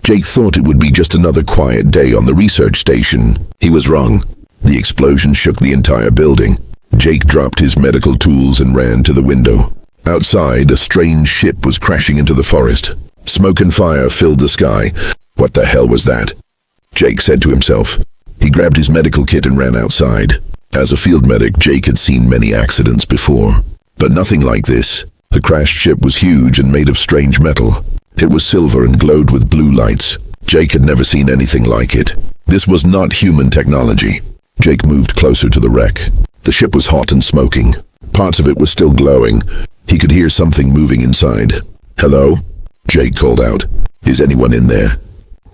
Jake thought it would be just another quiet day on the research station. He was wrong. The explosion shook the entire building. Jake dropped his medical tools and ran to the window. Outside, a strange ship was crashing into the forest. Smoke and fire filled the sky. What the hell was that? Jake said to himself. He grabbed his medical kit and ran outside. As a field medic, Jake had seen many accidents before, but nothing like this. The crashed ship was huge and made of strange metal. It was silver and glowed with blue lights. Jake had never seen anything like it. This was not human technology. Jake moved closer to the wreck. The ship was hot and smoking. Parts of it were still glowing. He could hear something moving inside. "Hello?" Jake called out. "Is anyone in there?"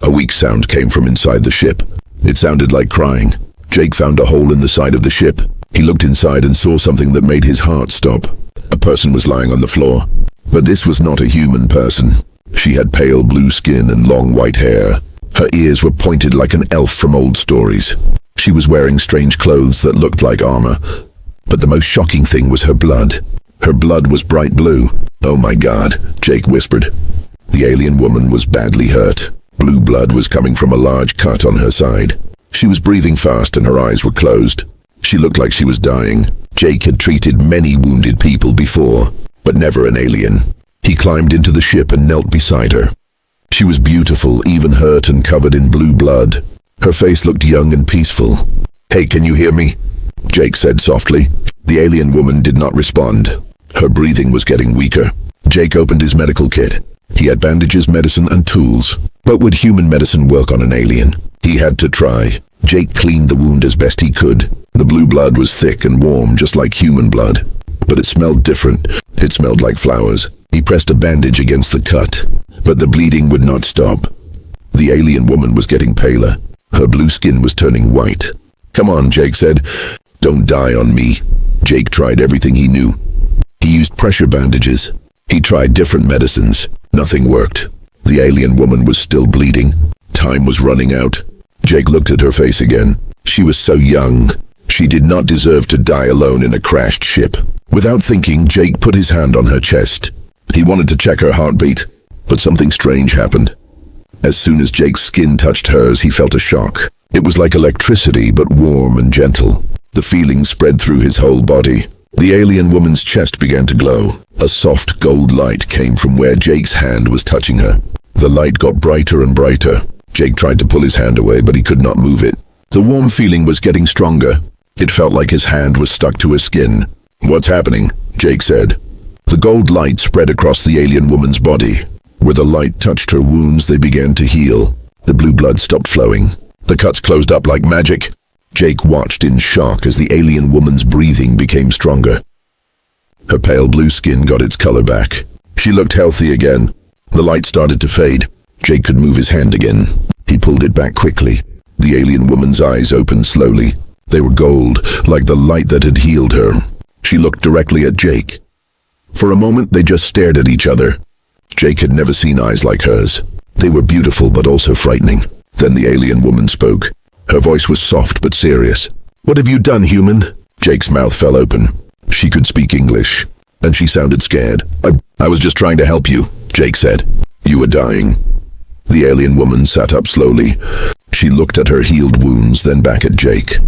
A weak sound came from inside the ship. It sounded like crying. Jake found a hole in the side of the ship. He looked inside and saw something that made his heart stop. A person was lying on the floor. But this was not a human person. She had pale blue skin and long white hair. Her ears were pointed like an elf from old stories. She was wearing strange clothes that looked like armor. But the most shocking thing was her blood. Her blood was bright blue. "Oh my God," Jake whispered. The alien woman was badly hurt. Blue blood was coming from a large cut on her side. She was breathing fast and her eyes were closed. She looked like she was dying. Jake had treated many wounded people before, but never an alien. He climbed into the ship and knelt beside her. She was beautiful, even hurt and covered in blue blood. Her face looked young and peaceful. "Hey, can you hear me?" Jake said softly. The alien woman did not respond. Her breathing was getting weaker. Jake opened his medical kit. He had bandages, medicine, and tools. But would human medicine work on an alien? He had to try. Jake cleaned the wound as best he could. The blue blood was thick and warm, just like human blood. But it smelled different. It smelled like flowers. He pressed a bandage against the cut, but the bleeding would not stop. The alien woman was getting paler. Her blue skin was turning white. "Come on," Jake said. "Don't die on me." Jake tried everything he knew. He used pressure bandages. He tried different medicines. Nothing worked. The alien woman was still bleeding. Time was running out. Jake looked at her face again. She was so young. She did not deserve to die alone in a crashed ship. Without thinking, Jake put his hand on her chest. He wanted to check her heartbeat, but something strange happened. As soon as Jake's skin touched hers, he felt a shock. It was like electricity, but warm and gentle. The feeling spread through his whole body. The alien woman's chest began to glow. A soft gold light came from where Jake's hand was touching her. The light got brighter and brighter. Jake tried to pull his hand away, but he could not move it. The warm feeling was getting stronger. It felt like his hand was stuck to her skin. "What's happening?" Jake said. The gold light spread across the alien woman's body. Where the light touched her wounds, they began to heal. The blue blood stopped flowing. The cuts closed up like magic. Jake watched in shock as the alien woman's breathing became stronger. Her pale blue skin got its color back. She looked healthy again. The light started to fade. Jake could move his hand again. He pulled it back quickly. The alien woman's eyes opened slowly. They were gold, like the light that had healed her. She looked directly at Jake. For a moment, they just stared at each other. Jake had never seen eyes like hers. They were beautiful, but also frightening. Then the alien woman spoke. Her voice was soft but serious. "What have you done, human?" Jake's mouth fell open. She could speak English, and she sounded scared. I was just trying to help you," Jake said. "You were dying." The alien woman sat up slowly. She looked at her healed wounds, then back at Jake.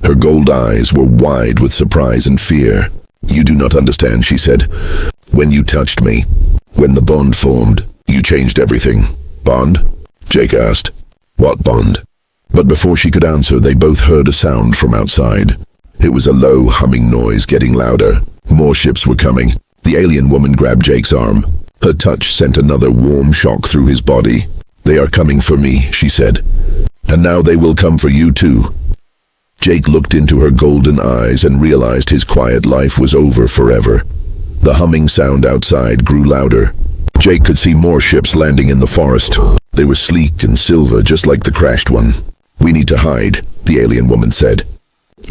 Her gold eyes were wide with surprise and fear. "You do not understand," she said. "When you touched me, when the bond formed, you changed everything." "Bond?" Jake asked. "What bond?" But before she could answer, they both heard a sound from outside. It was a low, humming noise getting louder. More ships were coming. The alien woman grabbed Jake's arm. Her touch sent another warm shock through his body. "They are coming for me," she said. "And now they will come for you too." Jake looked into her golden eyes and realized his quiet life was over forever. The humming sound outside grew louder. Jake could see more ships landing in the forest. They were sleek and silver, just like the crashed one. "We need to hide," the alien woman said.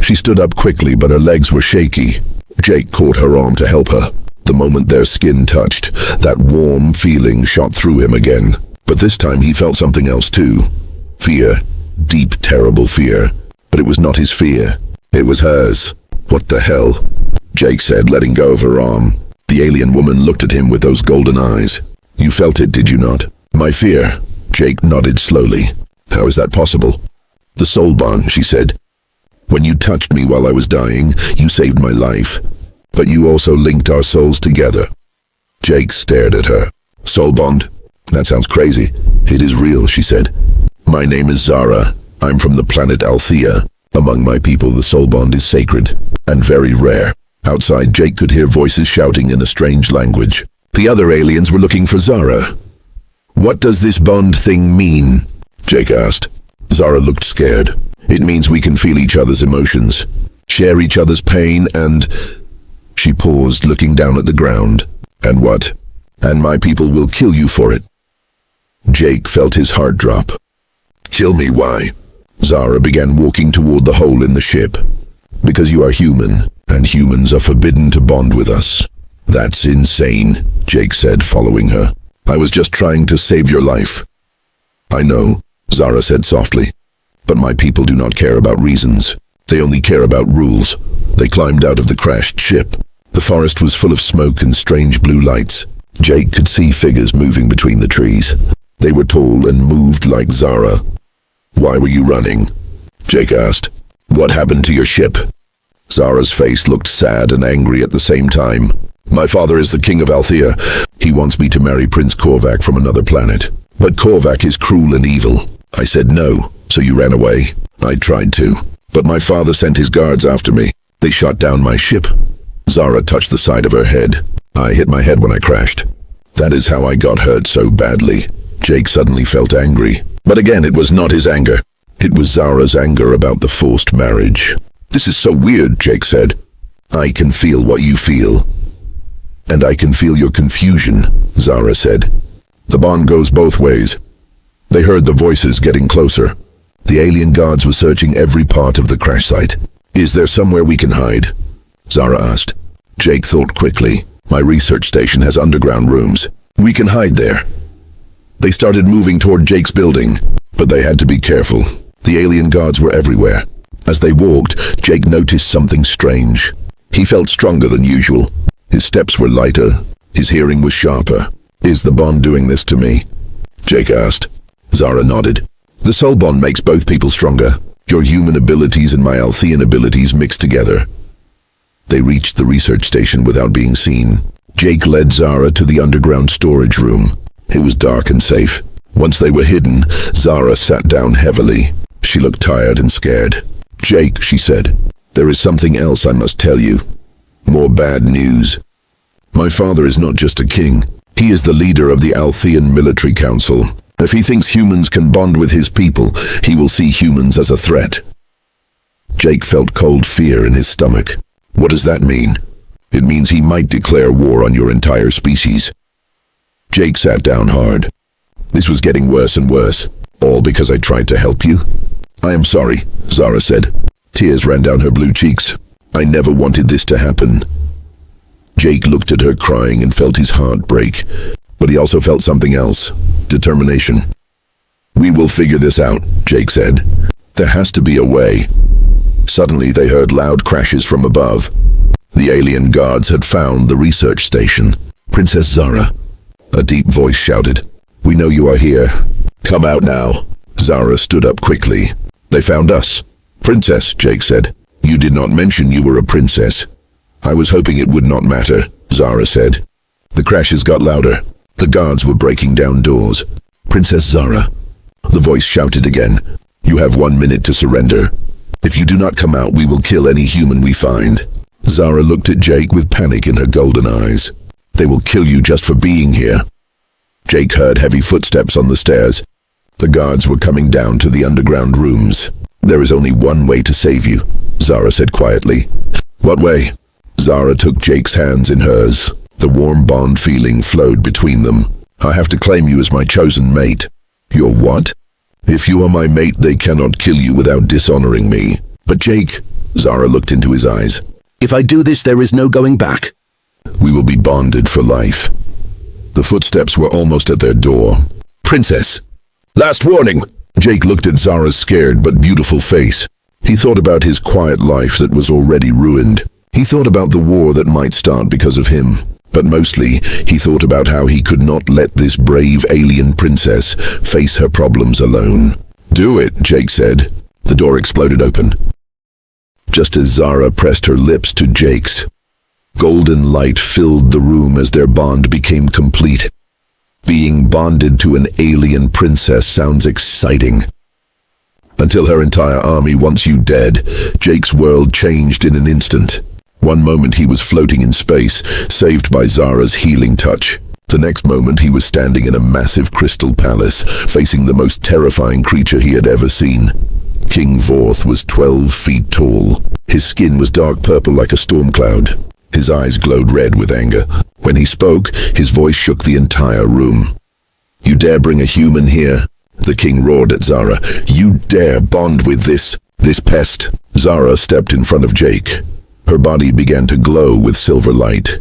She stood up quickly, but her legs were shaky. Jake caught her arm to help her. The moment their skin touched, that warm feeling shot through him again. But this time he felt something else too. Fear. Deep, terrible fear. But it was not his fear. It was hers. "What the hell?" Jake said, letting go of her arm. The alien woman looked at him with those golden eyes. "You felt it, did you not?" "My fear," Jake nodded slowly. How is that possible? The soul bond, she said. When you touched me while I was dying, you saved my life. But you also linked our souls together. Jake stared at her. Soul bond? That sounds crazy. It is real, she said. My name is Zara. I'm from the planet Althea. Among my people, the soul bond is sacred and very rare. Outside, Jake could hear voices shouting in a strange language. The other aliens were looking for Zara. What does this bond thing mean? Jake asked. Zara looked scared. It means we can feel each other's emotions, share each other's pain, and... She paused, looking down at the ground. And what? And my people will kill you for it. Jake felt his heart drop. Kill me, why? Zara began walking toward the hole in the ship. Because you are human, and humans are forbidden to bond with us. That's insane, Jake said, following her. I was just trying to save your life. I know, Zara said softly. But my people do not care about reasons. They only care about rules. They climbed out of the crashed ship. The forest was full of smoke and strange blue lights. Jake could see figures moving between the trees. They were tall and moved like Zara. Why were you running? Jake asked. What happened to your ship? Zara's face looked sad and angry at the same time. My father is the king of Althea. He wants me to marry Prince Korvac from another planet. But Korvac is cruel and evil. I said no, so you ran away. I tried to, but my father sent his guards after me. They shot down my ship. Zara touched the side of her head. I hit my head when I crashed. That is how I got hurt so badly. Jake suddenly felt angry. But again, it was not his anger. It was Zara's anger about the forced marriage. This is so weird, Jake said. I can feel what you feel. And I can feel your confusion, Zara said. The bond goes both ways. They heard the voices getting closer. The alien guards were searching every part of the crash site. Is there somewhere we can hide? Zara asked. Jake thought quickly. My research station has underground rooms. We can hide there. They started moving toward Jake's building, but they had to be careful. The alien guards were everywhere. As they walked, Jake noticed something strange. He felt stronger than usual. His steps were lighter. His hearing was sharper. Is the bond doing this to me? Jake asked. Zara nodded. The soul bond makes both people stronger. Your human abilities and my Althean abilities mixed together. They reached the research station without being seen. Jake led Zara to the underground storage room. It was dark and safe. Once they were hidden, Zara sat down heavily. She looked tired and scared. Jake, she said, there is something else I must tell you. More bad news. My father is not just a king. He is the leader of the Althean Military Council. If he thinks humans can bond with his people, he will see humans as a threat. Jake felt cold fear in his stomach. What does that mean? It means he might declare war on your entire species. Jake sat down hard. This was getting worse and worse, all because I tried to help you. I am sorry, Zara said. Tears ran down her blue cheeks. I never wanted this to happen. Jake looked at her crying and felt his heart break, but he also felt something else, determination. We will figure this out, Jake said. There has to be a way. Suddenly they heard loud crashes from above. The alien guards had found the research station. Princess Zara, a deep voice shouted. We know you are here. Come out now. Zara stood up quickly. They found us. Princess, Jake said. You did not mention you were a princess. I was hoping it would not matter, Zara said. The crashes got louder. The guards were breaking down doors. Princess Zara, the voice shouted again. You have 1 minute to surrender. If you do not come out, we will kill any human we find. Zara looked at Jake with panic in her golden eyes. They will kill you just for being here. Jake heard heavy footsteps on the stairs. The guards were coming down to the underground rooms. There is only one way to save you, Zara said quietly. What way? Zara took Jake's hands in hers. The warm bond feeling flowed between them. I have to claim you as my chosen mate. Your what? If you are my mate, they cannot kill you without dishonoring me. But Jake, Zara looked into his eyes. If I do this, there is no going back. We will be bonded for life. The footsteps were almost at their door. Princess! Last warning! Jake looked at Zara's scared but beautiful face. He thought about his quiet life that was already ruined. He thought about the war that might start because of him. But mostly, he thought about how he could not let this brave alien princess face her problems alone. "Do it," Jake said. The door exploded open, just as Zara pressed her lips to Jake's. Golden light filled the room as their bond became complete. Being bonded to an alien princess sounds exciting. Until her entire army wants you dead, Jake's world changed in an instant. One moment he was floating in space, saved by Zara's healing touch. The next moment he was standing in a massive crystal palace, facing the most terrifying creature he had ever seen. King Vorth was 12 feet tall. His skin was dark purple like a storm cloud. His eyes glowed red with anger. When he spoke, his voice shook the entire room. "You dare bring a human here?" The king roared at Zara. "You dare bond with this pest?" Zara stepped in front of Jake. Her body began to glow with silver light.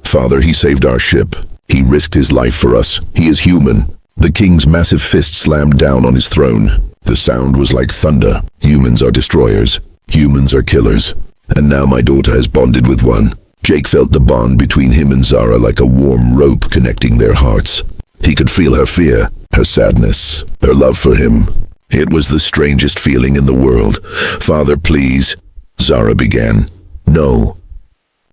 "Father, he saved our ship. He risked his life for us. He is human." The king's massive fist slammed down on his throne. The sound was like thunder. "Humans are destroyers. Humans are killers. And now my daughter has bonded with one." Jake felt the bond between him and Zara like a warm rope connecting their hearts. He could feel her fear, her sadness, her love for him. It was the strangest feeling in the world. "Father, please," Zara began. "No."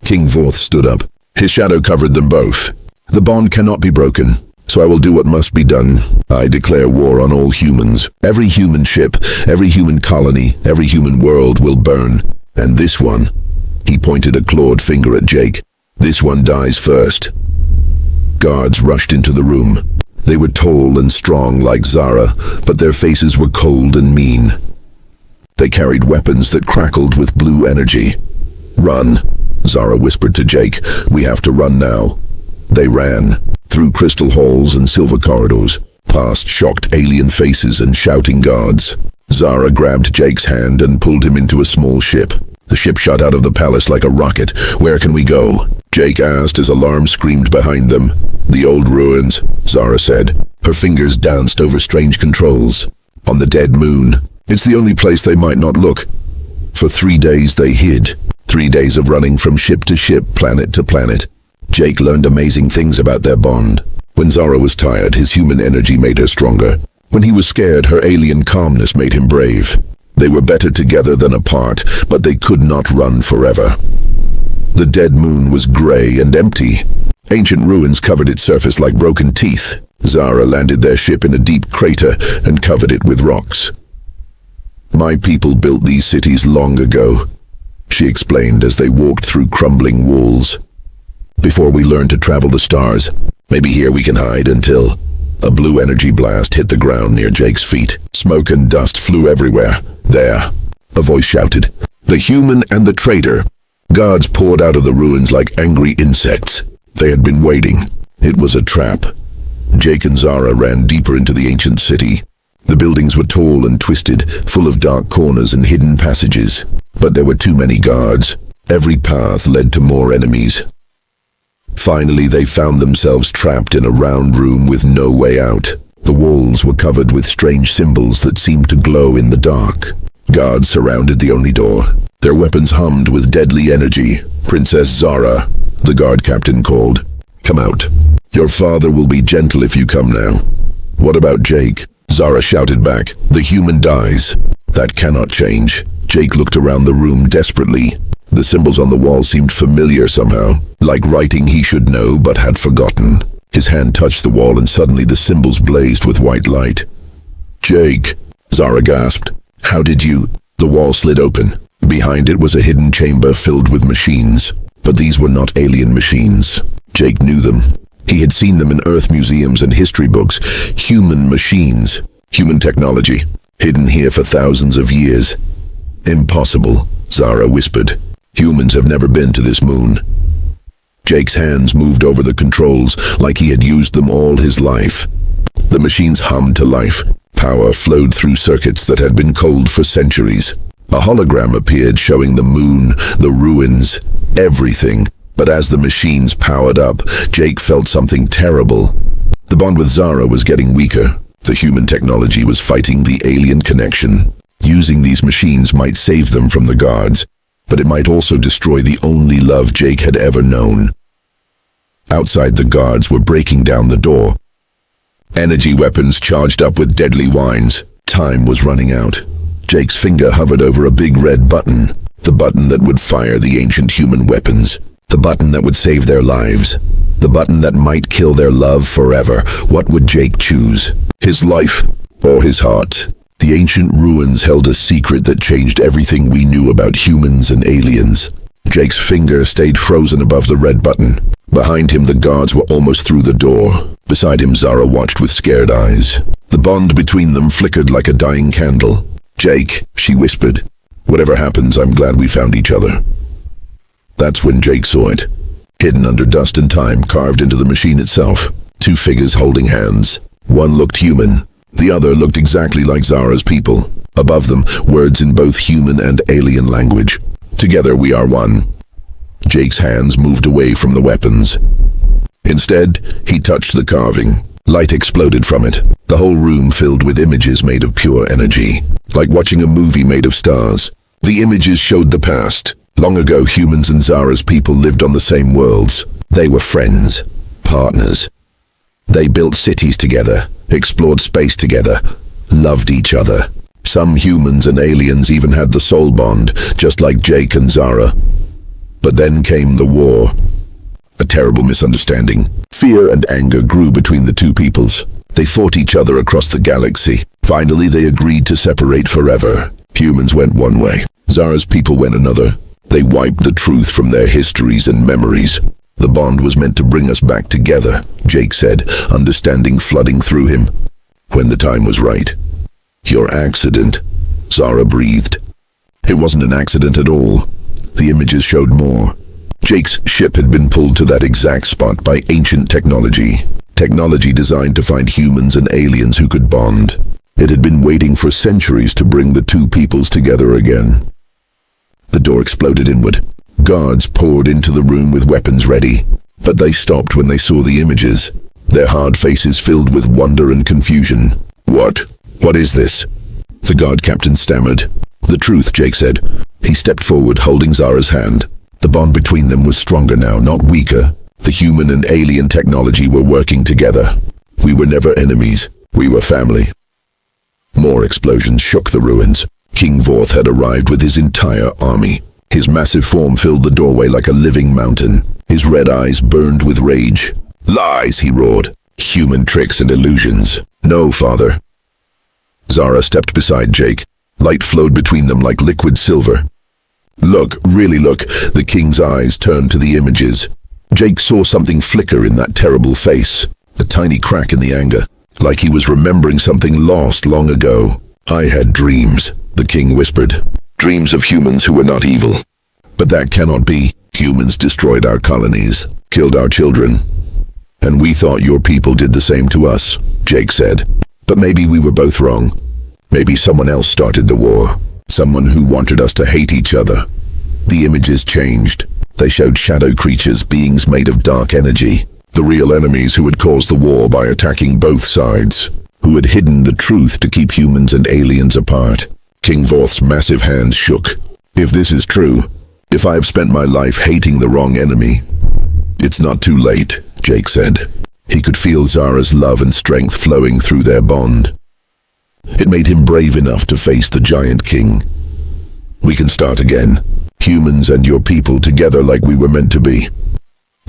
King Vorth stood up. His shadow covered them both. "The bond cannot be broken, so I will do what must be done. I declare war on all humans. Every human ship, every human colony, every human world will burn. And this one," he pointed a clawed finger at Jake, "this one dies first." Guards rushed into the room. They were tall and strong like Zara, but their faces were cold and mean. They carried weapons that crackled with blue energy. "Run," Zara whispered to Jake. "We have to run now." They ran, through crystal halls and silver corridors, past shocked alien faces and shouting guards. Zara grabbed Jake's hand and pulled him into a small ship. The ship shot out of the palace like a rocket. "Where can we go?" Jake asked as alarm screamed behind them. "The old ruins," Zara said. Her fingers danced over strange controls. "On the dead moon. It's the only place they might not look." For 3 days they hid. 3 days of running from ship to ship, planet to planet. Jake learned amazing things about their bond. When Zara was tired, his human energy made her stronger. When he was scared, her alien calmness made him brave. They were better together than apart, but they could not run forever. The dead moon was gray and empty. Ancient ruins covered its surface like broken teeth. Zara landed their ship in a deep crater and covered it with rocks. "My people built these cities long ago," she explained as they walked through crumbling walls. "Before we learned to travel the stars, maybe here we can hide until..." A blue energy blast hit the ground near Jake's feet. Smoke and dust flew everywhere. "There," a voice shouted. "The human and the traitor." Guards poured out of the ruins like angry insects. They had been waiting. It was a trap. Jake and Zara ran deeper into the ancient city. The buildings were tall and twisted, full of dark corners and hidden passages. But there were too many guards. Every path led to more enemies. Finally, they found themselves trapped in a round room with no way out. The walls were covered with strange symbols that seemed to glow in the dark. Guards surrounded the only door. Their weapons hummed with deadly energy. "Princess Zara," the guard captain called. "Come out. Your father will be gentle if you come now." "What about Jake?" Zara shouted back. "The human dies. That cannot change." Jake looked around the room desperately. The symbols on the wall seemed familiar somehow, like writing he should know but had forgotten. His hand touched the wall and suddenly the symbols blazed with white light. "Jake," Zara gasped. "How did you..." The wall slid open. Behind it was a hidden chamber filled with machines. But these were not alien machines. Jake knew them. He had seen them in Earth museums and history books. Human machines. Human technology. Hidden here for thousands of years. "Impossible," Zara whispered. "Humans have never been to this moon." Jake's hands moved over the controls like he had used them all his life. The machines hummed to life. Power flowed through circuits that had been cold for centuries. A hologram appeared showing the moon, the ruins, everything. But as the machines powered up, Jake felt something terrible. The bond with Zara was getting weaker. The human technology was fighting the alien connection. Using these machines might save them from the guards, but it might also destroy the only love Jake had ever known. Outside, the guards were breaking down the door. Energy weapons charged up with deadly whines. Time was running out. Jake's finger hovered over a big red button. The button that would fire the ancient human weapons. The button that would save their lives. The button that might kill their love forever. What would Jake choose? His life or his heart? The ancient ruins held a secret that changed everything we knew about humans and aliens. Jake's finger stayed frozen above the red button. Behind him, the guards were almost through the door. Beside him, Zara watched with scared eyes. The bond between them flickered like a dying candle. "Jake," she whispered. "Whatever happens, I'm glad we found each other." That's when Jake saw it. Hidden under dust and time, carved into the machine itself. Two figures holding hands. One looked human. The other looked exactly like Zara's people. Above them, words in both human and alien language. "Together we are one." Jake's hands moved away from the weapons. Instead, he touched the carving. Light exploded from it. The whole room filled with images made of pure energy, like watching a movie made of stars. The images showed the past. Long ago, humans and Zara's people lived on the same worlds. They were friends, partners. They built cities together, explored space together, loved each other. Some humans and aliens even had the soul bond, just like Jake and Zara. But then came the war. A terrible misunderstanding. Fear and anger grew between the two peoples. They fought each other across the galaxy. Finally, they agreed to separate forever. Humans went one way. Zara's people went another. They wiped the truth from their histories and memories. "The bond was meant to bring us back together," Jake said, understanding flooding through him. "When the time was right." "Your accident," Zara breathed. It wasn't an accident at all. The images showed more. Jake's ship had been pulled to that exact spot by ancient technology. Technology designed to find humans and aliens who could bond. It had been waiting for centuries to bring the two peoples together again. The door exploded inward. Guards poured into the room with weapons ready. But they stopped when they saw the images, their hard faces filled with wonder and confusion. What is this?" The guard captain stammered. "The truth," Jake said. He stepped forward, holding Zara's hand. The bond between them was stronger now, not weaker. The human and alien technology were working together. We were never enemies. We were family. More explosions shook the ruins. King Vorth had arrived with his entire army. His massive form filled the doorway like a living mountain. His red eyes burned with rage. "Lies," he roared. "Human tricks and illusions. No, father." Zara stepped beside Jake. Light flowed between them like liquid silver. "Look, really look." The king's eyes turned to the images. Jake saw something flicker in that terrible face. A tiny crack in the anger, like he was remembering something lost long ago. "I had dreams," the king whispered. "Dreams of humans who were not evil. But that cannot be. Humans destroyed our colonies, killed our children. And we thought your people did the same to us," Jake said. "But maybe we were both wrong. Maybe someone else started the war. Someone who wanted us to hate each other." The images changed. They showed shadow creatures, beings made of dark energy. The real enemies who had caused the war by attacking both sides. Who had hidden the truth to keep humans and aliens apart. King Vorth's massive hands shook. "If this is true, if I have spent my life hating the wrong enemy, it's not too late," Jake said. He could feel Zara's love and strength flowing through their bond. It made him brave enough to face the giant king. "We can start again. Humans and your people together like we were meant to be."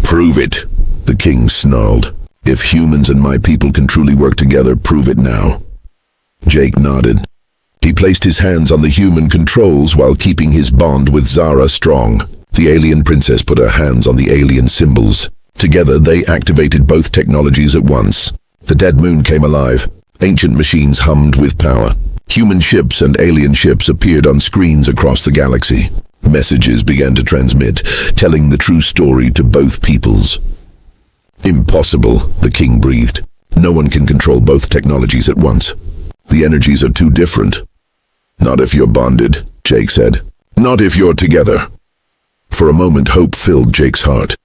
"Prove it," the king snarled. "If humans and my people can truly work together, prove it now." Jake nodded. He placed his hands on the human controls while keeping his bond with Zara strong. The alien princess put her hands on the alien symbols. Together, they activated both technologies at once. The dead moon came alive. Ancient machines hummed with power. Human ships and alien ships appeared on screens across the galaxy. Messages began to transmit, telling the true story to both peoples. "Impossible," the king breathed. "No one can control both technologies at once. The energies are too different." "Not if you're bonded," Jake said. "Not if you're together." For a moment, hope filled Jake's heart.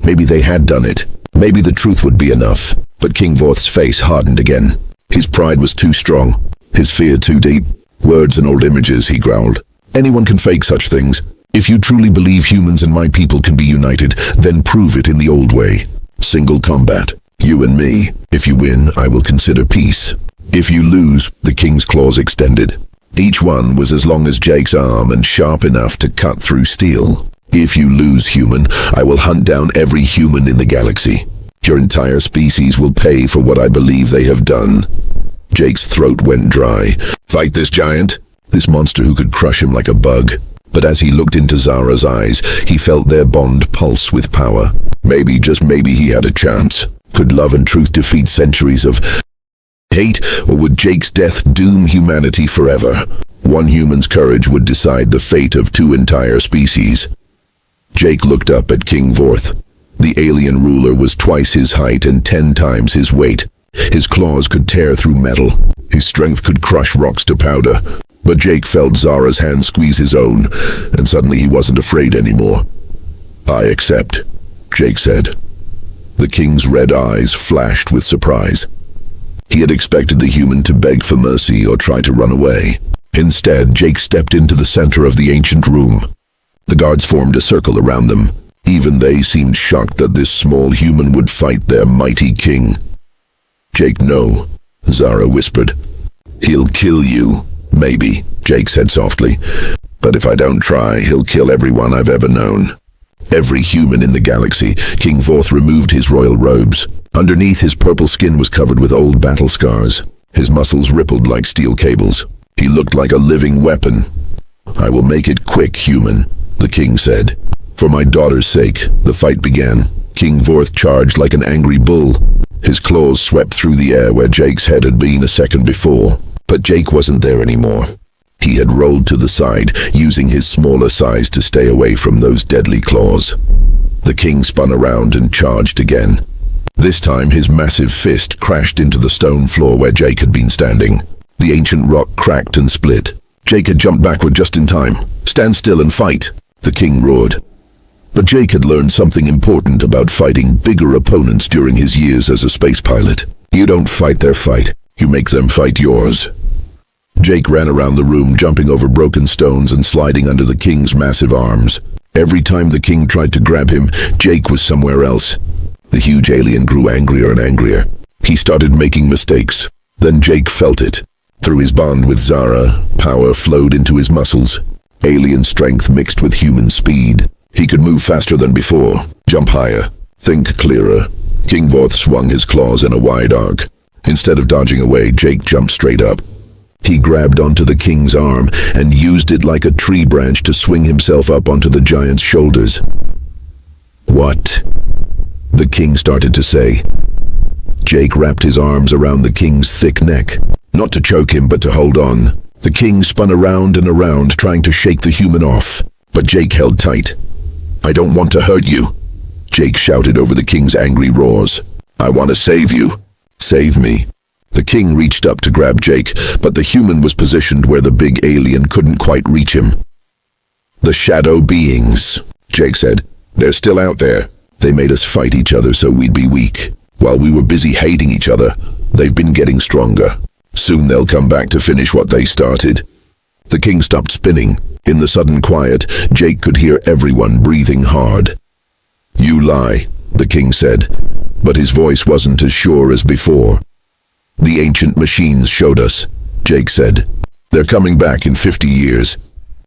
Maybe they had done it. Maybe the truth would be enough. But King Vorth's face hardened again. His pride was too strong. His fear too deep. "Words and old images," he growled. "Anyone can fake such things. If you truly believe humans and my people can be united, then prove it in the old way." Single combat. You and me. If you win, I will consider peace. If you lose, the king's claws extended. Each one was as long as Jake's arm and sharp enough to cut through steel. If you lose, human, I will hunt down every human in the galaxy. Your entire species will pay for what I believe they have done. Jake's throat went dry. Fight this giant? This monster who could crush him like a bug. But as he looked into Zara's eyes, he felt their bond pulse with power. Maybe, just maybe, he had a chance. Could love and truth defeat centuries of hate, or would Jake's death doom humanity forever? One human's courage would decide the fate of two entire species. Jake looked up at King Vorth. The alien ruler was twice his height and 10 times his weight. His claws could tear through metal. His strength could crush rocks to powder. But Jake felt Zara's hand squeeze his own, and suddenly he wasn't afraid anymore. I accept, Jake said. The king's red eyes flashed with surprise. He had expected the human to beg for mercy or try to run away. Instead, Jake stepped into the center of the ancient room. The guards formed a circle around them. Even they seemed shocked that this small human would fight their mighty king. Jake, no, Zara whispered. He'll kill you, maybe, Jake said softly. But if I don't try, he'll kill everyone I've ever known. Every human in the galaxy. King Vorth removed his royal robes. Underneath, his purple skin was covered with old battle scars. His muscles rippled like steel cables. He looked like a living weapon. I will make it quick, human, the king said. For my daughter's sake, the fight began. King Vorth charged like an angry bull. His claws swept through the air where Jake's head had been a second before. But Jake wasn't there anymore. He had rolled to the side, using his smaller size to stay away from those deadly claws. The king spun around and charged again. This time, his massive fist crashed into the stone floor where Jake had been standing. The ancient rock cracked and split. Jake had jumped backward just in time. Stand still and fight, the king roared. But Jake had learned something important about fighting bigger opponents during his years as a space pilot. You don't fight their fight, you make them fight yours. Jake ran around the room, jumping over broken stones and sliding under the king's massive arms. Every time the king tried to grab him, Jake was somewhere else. The huge alien grew angrier and angrier. He started making mistakes. Then Jake felt it. Through his bond with Zara, power flowed into his muscles. Alien strength mixed with human speed. He could move faster than before, jump higher, think clearer. King Vorth swung his claws in a wide arc. Instead of dodging away, Jake jumped straight up. He grabbed onto the king's arm and used it like a tree branch to swing himself up onto the giant's shoulders. What? The king started to say. Jake wrapped his arms around the king's thick neck, not to choke him but to hold on. The king spun around and around, trying to shake the human off, but Jake held tight. I don't want to hurt you, Jake shouted over the king's angry roars. I want to save you. Save me. The king reached up to grab Jake, but the human was positioned where the big alien couldn't quite reach him. The shadow beings, Jake said. They're still out there. They made us fight each other so we'd be weak. While we were busy hating each other, they've been getting stronger. Soon they'll come back to finish what they started. The king stopped spinning. In the sudden quiet, Jake could hear everyone breathing hard. You lie, the king said, but his voice wasn't as sure as before. The ancient machines showed us, Jake said. They're coming back in 50 years.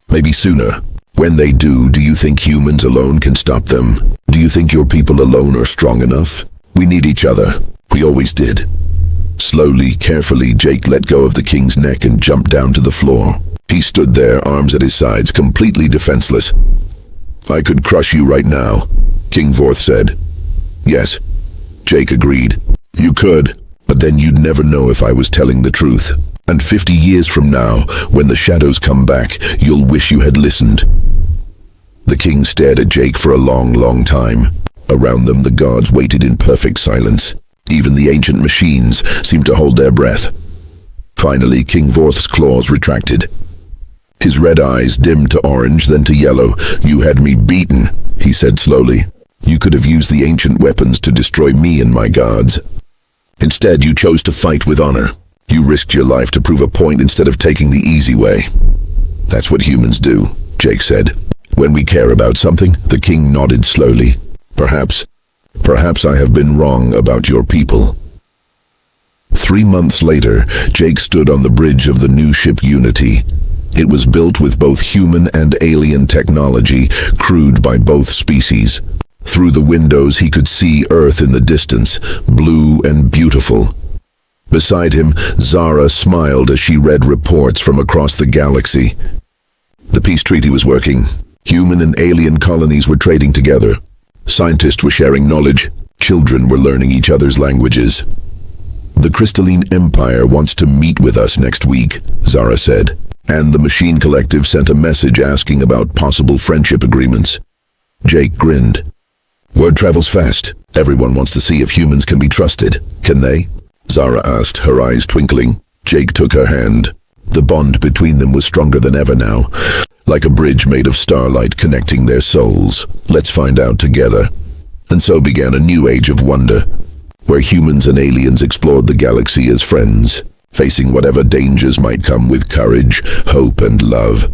Maybe sooner. When they do you think humans alone can stop them? Do you think your people alone are strong enough? We need each other. We always did. Slowly, carefully, Jake let go of the king's neck and jumped down to the floor. He stood there, arms at his sides, completely defenseless. I could crush you right now, King Vorth said. Yes, Jake agreed. You could, but then you'd never know if I was telling the truth. And 50 years from now, when the shadows come back, you'll wish you had listened. The king stared at Jake for a long, long time. Around them, the guards waited in perfect silence. Even the ancient machines seemed to hold their breath. Finally, King Vorth's claws retracted. His red eyes dimmed to orange, then to yellow. You had me beaten, he said slowly. You could have used the ancient weapons to destroy me and my guards. Instead, you chose to fight with honor. You risked your life to prove a point instead of taking the easy way. That's what humans do, Jake said. When we care about something, the king nodded slowly. Perhaps Perhaps I have been wrong about your people. 3 months later, Jake stood on the bridge of the new ship Unity. It was built with both human and alien technology, crewed by both species. Through the windows he could see Earth in the distance, blue and beautiful. Beside him, Zara smiled as she read reports from across the galaxy. The peace treaty was working. Human and alien colonies were trading together. Scientists were sharing knowledge. Children were learning each other's languages. The Crystalline Empire wants to meet with us next week, Zara said, and the Machine Collective sent a message asking about possible friendship agreements. Jake grinned. Word travels fast. Everyone wants to see if humans can be trusted. Can they? Zara asked, her eyes twinkling. Jake took her hand. The bond between them was stronger than ever now, like a bridge made of starlight connecting their souls. Let's find out together. And so began a new age of wonder, where humans and aliens explored the galaxy as friends, facing whatever dangers might come with courage, hope, and love.